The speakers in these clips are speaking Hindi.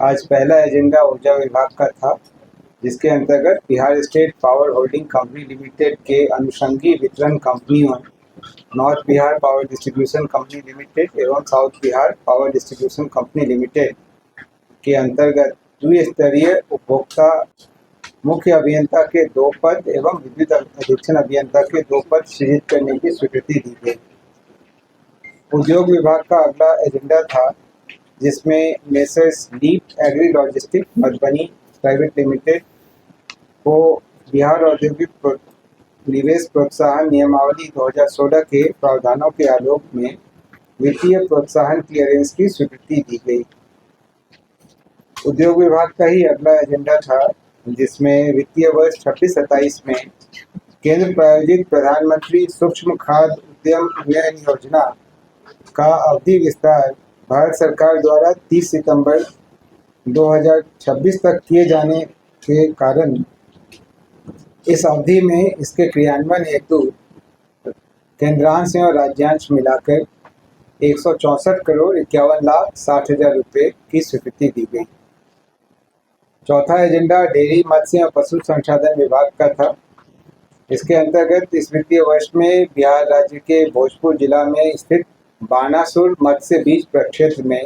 आज पहला एजेंडा ऊर्जा विभाग का था, जिसके अंतर्गत Bihar State Power Holding Company Limited के अनुषंगी वितरण कंपनियों North Bihar Power Distribution Company Limited एवं South Bihar Power Distribution Company Limited के अंतर्गत द्विस्तरीय उपभोक्ता मुख्य अभियंता के 2 पद एवं विद्युत अधीक्षण अभियंता के 2 पद सृजित करने की स्वीकृति दी गई। उद्योग विभाग का अगला एजेंडा था, जिसमें messrs leap agri logistic Madhubani private limited को बिहार औद्योगिक निवेश प्रोत्साहन नियमावली 2016 के प्रावधानों के आलोक में वित्तीय प्रोत्साहन क्लियरेंस की स्वीकृति दी गई। उद्योग विभाग का ही अगला एजेंडा था, जिसमें वित्तीय वर्ष 26-27 में केंद्र प्रायोजित प्रधानमंत्री सूक्ष्म खाद उद्यम उन्नयन योजना का अवधि विस्तार भारत सरकार द्वारा 30 सितंबर 2026 तक किए जाने के कारण इस अवधि में इसके क्रियान्वयन हेतु केंद्रांश एवं राज्यांश मिलाकर 164 करोड़ 51,60,000 रुपये की स्वीकृति दी गई। चौथा एजेंडा डेयरी मत्स्य एवं पशु संसाधन विभाग का था। इसके अंतर्गत इस वित्तीय वर्ष में बिहार राज्य के भोजपुर जिला में स्थित बानासुर मत्स्य बीज प्रक्षेत्र में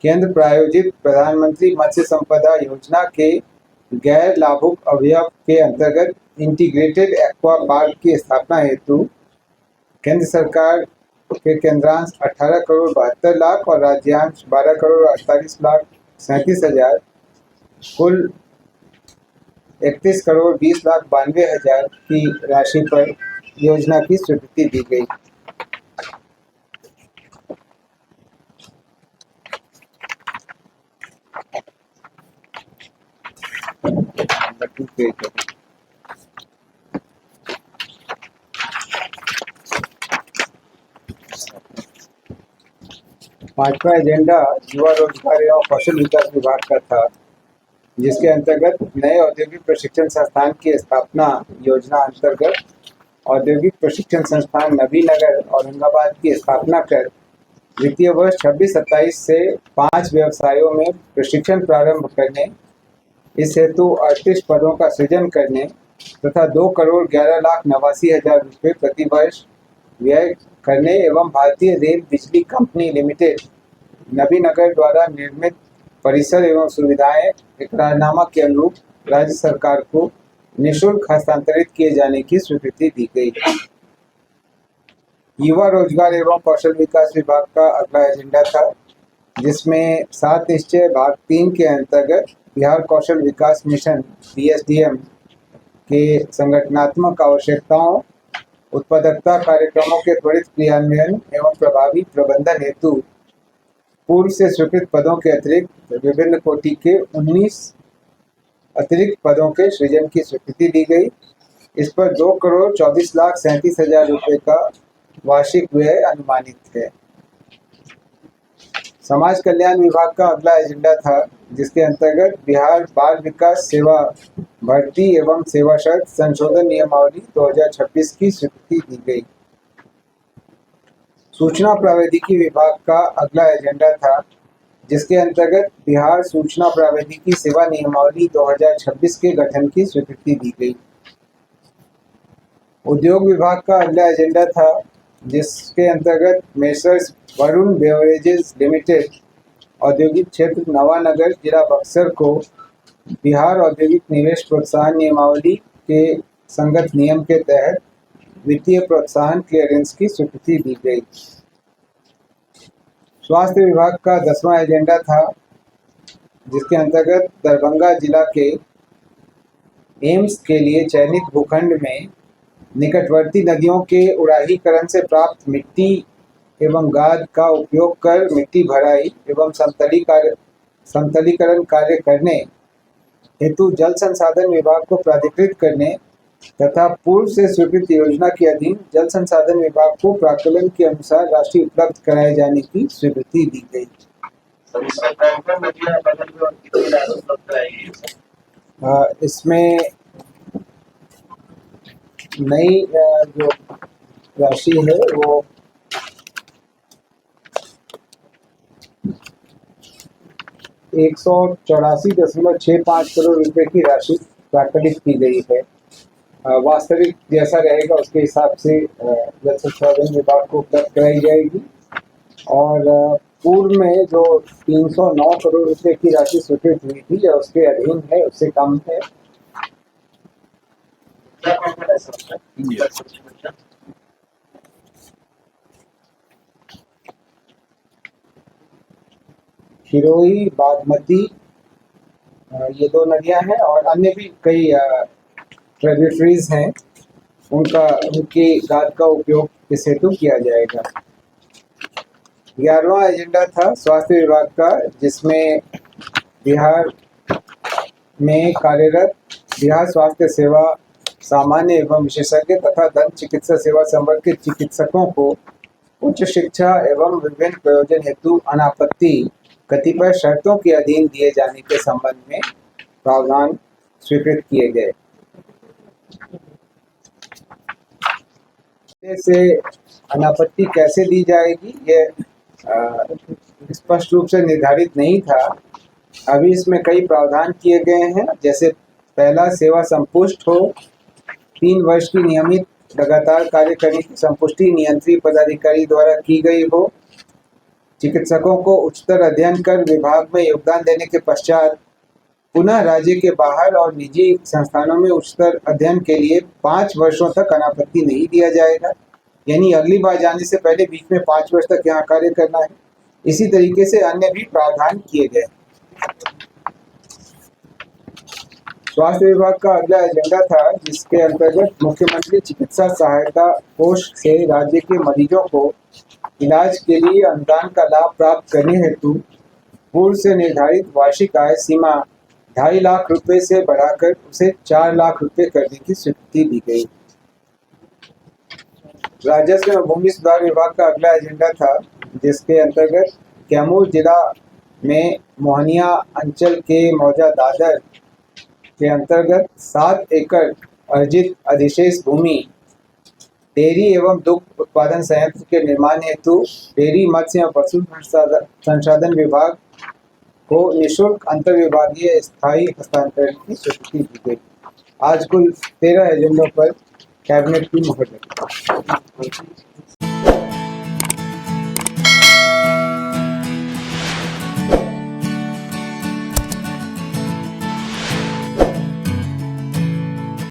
केंद्र प्रायोजित प्रधानमंत्री मत्स्य संपदा योजना के गैर लाभुक अवयव के अंतर्गत इंटीग्रेटेड एक्वा पार्क की स्थापना हेतु केंद्र सरकार के केंद्रांश 18 करोड़ 72 लाख और राज्यांश 12 करोड़ 48,37,000 कुल 31 करोड़ 20,92,000 की राशि पर योजना की स्वीकृति दी गई। पांचवा एजेंडा युवा रोजगार एवं कौशल विकास विभाग का था, जिसके अंतर्गत नए औद्योगिक प्रशिक्षण संस्थान की स्थापना योजना अंतर्गत औद्योगिक प्रशिक्षण संस्थान नबीनगर औरंगाबाद की स्थापना कर वित्तीय वर्ष 26-27 से 5 व्यवसायों में प्रशिक्षण प्रारंभ करने, इस हेतु 38 पदों का सृजन करने तथा 2 करोड़ 11,89,000 रुपये प्रति वर्ष व्यय करने एवं भारतीय रेल बिजली कंपनी लिमिटेड नबीनगर द्वारा निर्मित परिसर एवं सुविधाएं इकरारनामा के अनुरूप राज्य सरकार को निःशुल्क हस्तांतरित किए जाने की स्वीकृति दी गई। युवा रोजगार एवं कौशल विकास विभाग का अगला एजेंडा था, जिसमें 7 निश्चय भाग 3 के अंतर्गत बिहार कौशल विकास मिशन BSDM के संगठनात्मक आवश्यकताओं, उत्पादकता कार्यक्रमों के त्वरित क्रियान्वयन एवं प्रभावी प्रबंधन हेतु पूर्व से स्वीकृत पदों के अतिरिक्त विभिन्न कोटि के 19 अतिरिक्त पदों के सृजन की स्वीकृति दी गई। इस पर 2 करोड़ 24,37,000 रुपये का वार्षिक व्यय अनुमानित है। समाज कल्याण विभाग का अगला एजेंडा था, जिसके अंतर्गत बिहार बाल विकास सेवा भर्ती एवं सेवा शर्त संशोधन नियमावली 2026 की स्वीकृति दी गई। सूचना प्रौद्योगिकी विभाग का अगला एजेंडा था, जिसके अंतर्गत बिहार सूचना प्रौद्योगिकी सेवा नियमावली 2026 के गठन की स्वीकृति दी गई। उद्योग विभाग का अगला एजेंडा था, जिसके अंतर्गत मेसर्स वरुण बेवरेजेस लिमिटेड औद्योगिक क्षेत्र नवानगर जिला बक्सर को बिहार औद्योगिक निवेश प्रोत्साहन नियमावली के संगत नियम के तहत वित्तीय प्रोत्साहन क्लियरेंस की स्वीकृति दी गई। स्वास्थ्य विभाग का 10वां एजेंडा था, जिसके अंतर्गत दरभंगा जिला के एम्स के लिए चयनित भूखंड में निकटवर्ती नदियों के उड़ाहीकरण से प्राप्त मिट्टी एवं गाद का उपयोग कर मिट्टी भराई एवं समतलीकरण कार्य करने हेतु जल संसाधन विभाग को प्राधिकृत करने तथा पूर्व से स्वीकृत योजना के अधीन जल संसाधन विभाग को प्राक्कलन के अनुसार राशि उपलब्ध कराए जाने की स्वीकृति दी गई। इसमें नई जो राशि है वो 184.65 करोड़ रुपए की राशि प्राकटित की गई है। वास्तविक जैसा रहेगा उसके हिसाब से जल संसाधन विभाग को उपलब्ध कराई जाएगी। और पूर्व में जो 309 करोड़ रुपए की राशि स्वीकृत हुई थी या उसके अधीन है, उससे कम है। खिरोई, बागमती, ये दो नदियां हैं और अन्य भी कई ट्रिब्यूटरीज हैं, उनकी गाद का उपयोग इस हेतु किया जाएगा। 11वां एजेंडा था स्वास्थ्य विभाग का, जिसमें बिहार में कार्यरत बिहार स्वास्थ्य सेवा सामान्य एवं विशेषज्ञ तथा दंत चिकित्सा सेवा संवर्ग के चिकित्सकों को उच्च शिक्षा एवं विभिन्न प्रयोजन हेतु अनापत्ति कतिपय शर्तों के अधीन दिए जाने के संबंध में प्रावधान स्वीकृत किए गए। से अनापत्ति कैसे दी जाएगी ये स्पष्ट रूप से निर्धारित नहीं था। अभी इसमें कई प्रावधान किए गए हैं, जैसे पहला, सेवा संपुष्ट हो, 3 वर्ष की नियमित लगातार कार्य करने की संपुष्टि नियंत्री पदाधिकारी द्वारा की गई हो, चिकित्सकों को उच्चतर अध्ययन कर विभाग में योगदान देने के पश्चात पुनः राज्य के बाहर और निजी संस्थानों में उच्चतर अध्ययन के लिए 5 वर्षों तक अनापत्ति नहीं दिया जाएगा, यानी अगली बार जाने से पहले बीच में 5 वर्ष तक यहाँ कार्य करना है। इसी तरीके से अन्य भी प्रावधान किए गए। स्वास्थ्य विभाग का अगला एजेंडा था, जिसके अंतर्गत मुख्यमंत्री चिकित्सा सहायता कोष से राज्य के मरीजों को इलाज के लिए अनुदान का लाभ प्राप्त करने हेतु पूर्व से निर्धारित वार्षिक आय सीमा 2.5 लाख रुपए से बढ़ाकर उसे 4 लाख रुपए करने की स्वीकृति दी गई। राजस्व एवं भूमि सुधार विभाग का अगला एजेंडा था, जिसके अंतर्गत कैमूर जिला में मोहनिया अंचल के मौजा दादर के अंतर्गत 7 एकड़ अर्जित अधिशेष भूमि डेयरी एवं दुग्ध उत्पादन संयंत्र के निर्माण हेतु डेयरी, मत्स्य एवं पशु संसाधन विभाग को निःशुल्क अंतर्विभागीय स्थायी हस्तांतरण की स्वीकृति दी गई। आज कुल 13 एजेंडों पर कैबिनेट की मुहर लगी।